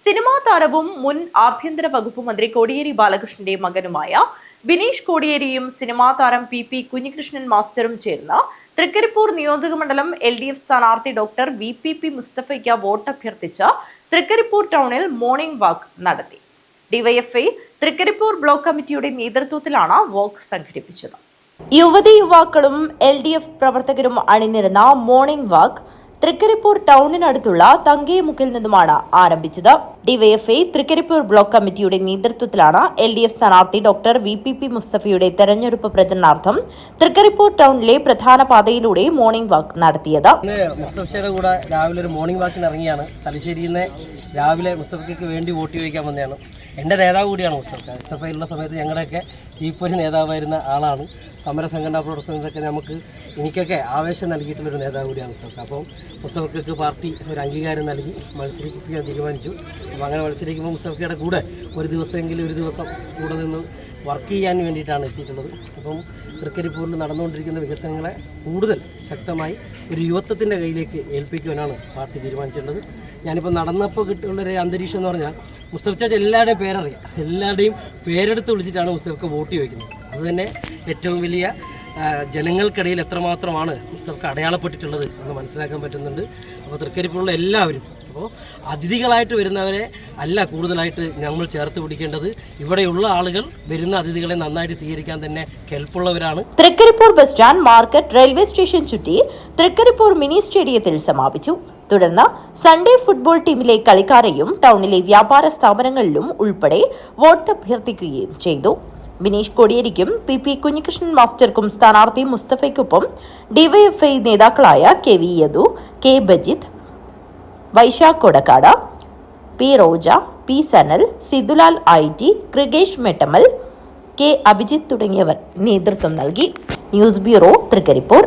Cinema താരവും മുൻ ആഭ്യന്തര വകുപ്പ് മന്ത്രി കോടിയേരി ബാലകൃഷ്ണന്റെ മകനുമായ ബിനീഷ് കോടിയേരിയും സിനിമാ താരം പി കുഞ്ഞികൃഷ്ണൻ മാസ്റ്ററും ചേർന്ന് തൃക്കരിപ്പൂർ നിയോജകമണ്ഡലം LDF സ്ഥാനാർത്ഥി ഡോക്ടർ VPP മുസ്തഫയ്ക്ക് വോട്ട് അഭ്യർത്ഥിച്ച് തൃക്കരിപ്പൂർ ടൗണിൽ മോർണിംഗ് വാക്ക് നടത്തി. ഡിവൈഎഫ്ഐ തൃക്കരിപ്പൂർ ബ്ലോക്ക് കമ്മിറ്റിയുടെ നേതൃത്വത്തിലാണ് വാക്ക് സംഘടിപ്പിച്ചത്. യുവതി-യുവാക്കളും LDF പ്രവർത്തകരും അണിനിരന്ന മോർണിംഗ് വാക്ക് തൃക്കരിപ്പൂർ ടൗണിനടുത്തുള്ള തങ്കേമുക്കിൽ നിന്നുമാണ് ആരംഭിച്ചത്. ഡിവൈഎഫ്ഐ തൃക്കരിപ്പൂർ ബ്ലോക്ക് കമ്മിറ്റിയുടെ നേതൃത്വത്തിലാണ് LDF സ്ഥാനാർത്ഥി ഡോക്ടർ VPP മുസ്തഫയുടെ തെരഞ്ഞെടുപ്പ് പ്രചരണാർത്ഥം തൃക്കരിപ്പൂർ ടൗണിലെ പ്രധാന പാതയിലൂടെ മോർണിംഗ് വാക്ക് നടത്തിയത്. മുസ്തഫയുടെ കൂടെ രാവിലെ ഒരു മോർണിംഗ് വാക്കിന് ഇറങ്ങിയാണ്. തലശ്ശേരിയിൽ നിന്ന് രാവിലെ മുസ്തഫയ്ക്ക് വേണ്ടി വോട്ട് ചോദിക്കാൻ വന്നതാണ്. എൻ്റെ നേതാവ് കൂടിയാണ് മുസ്തഫ. SFIയിലുള്ള സമയത്ത് ഞങ്ങളുടെയൊക്കെ തീപ്പൊരി നേതാവായിരുന്ന ആളാണ്. സമരസംഘടനാ പ്രവർത്തനങ്ങളൊക്കെ എനിക്കൊക്കെ ആവേശം നൽകിയിട്ടുള്ളൊരു നേതാവ് കൂടിയാണ് മുസ്തഫ. അപ്പം മുസ്തഫയ്ക്ക് പാർട്ടി ഒരു അംഗീകാരം നൽകി മത്സരിപ്പിക്കാൻ തീരുമാനിച്ചു. അപ്പോൾ അങ്ങനെ മത്സരിക്കുമ്പോൾ മുസ്തഫയുടെ കൂടെ ഒരു ദിവസം കൂടെ നിന്ന് വർക്ക് ചെയ്യാൻ വേണ്ടിയിട്ടാണ് എത്തിയിട്ടുള്ളത്. അപ്പം തൃക്കരിപ്പൂരിൽ നടന്നുകൊണ്ടിരിക്കുന്ന വികസനങ്ങളെ കൂടുതൽ ശക്തമായി ഒരു യുവത്വത്തിൻ്റെ കയ്യിലേക്ക് ഏൽപ്പിക്കുവാനാണ് പാർട്ടി തീരുമാനിച്ചിട്ടുള്ളത്. ഞാനിപ്പോൾ നടന്നപ്പോൾ കിട്ടിയുള്ളൊരു അന്തരീക്ഷം എന്ന് പറഞ്ഞാൽ മുസ്തഫ ചാച്ച എല്ലാവരുടെയും പേരറിയാം. എല്ലാവരുടെയും പേരെടുത്ത് വിളിച്ചിട്ടാണ് മുസ്തഫയ്ക്ക് വോട്ട് ചോദിക്കുന്നത്. അതുതന്നെ ഏറ്റവും വലിയ ജനങ്ങൾക്കിടയിൽ എത്രമാത്രമാണ് മുസ്തഫയ്ക്ക് അടയാളപ്പെട്ടിട്ടുള്ളത് എന്ന് മനസ്സിലാക്കാൻ പറ്റുന്നുണ്ട്. അപ്പോൾ തൃക്കരിപ്പൂരിലുള്ള എല്ലാവരും അപ്പോൾ അതിഥികളായിട്ട് വരുന്നവരെ അല്ല കൂടുതലായിട്ട് നമ്മൾ ചേർത്ത് പിടിക്കേണ്ടത്. ഇവിടെയുള്ള ആളുകൾ വരുന്ന അതിഥികളെ നന്നായിട്ട് സ്വീകരിക്കാൻ തന്നെ കെൽപ്പുള്ളവരാണ്. Thrikaripur bus stand, market, railway station ചുറ്റി തൃക്കരിപ്പൂർ മിനി സ്റ്റേഡിയത്തിൽ സമാപിച്ചു. തുടർന്ന് സൺഡേ ഫുട്ബോൾ ടീമിലെ കളിക്കാരെയും ടൗണിലെ വ്യാപാര സ്ഥാപനങ്ങളിലും ഉൾപ്പെടെ വോട്ട് അഭ്യർത്ഥിക്കുകയും ചെയ്തു. ബിനീഷ് കോടിയേരിക്കും PP കുഞ്ഞികൃഷ്ണൻ മാസ്റ്റർക്കും സ്ഥാനാർത്ഥി മുസ്തഫയ്ക്കൊപ്പം ഡിവൈഎഫ്ഐ നേതാക്കളായ KV Yadu, K Bajith, Vaishakh Kodakkad, P Roja, P Sanal, Sidulal IT, Krigesh Mettamal, K Abhijith തുടങ്ങിയവർ നേതൃത്വം നൽകി. News bureau, Trikaripur.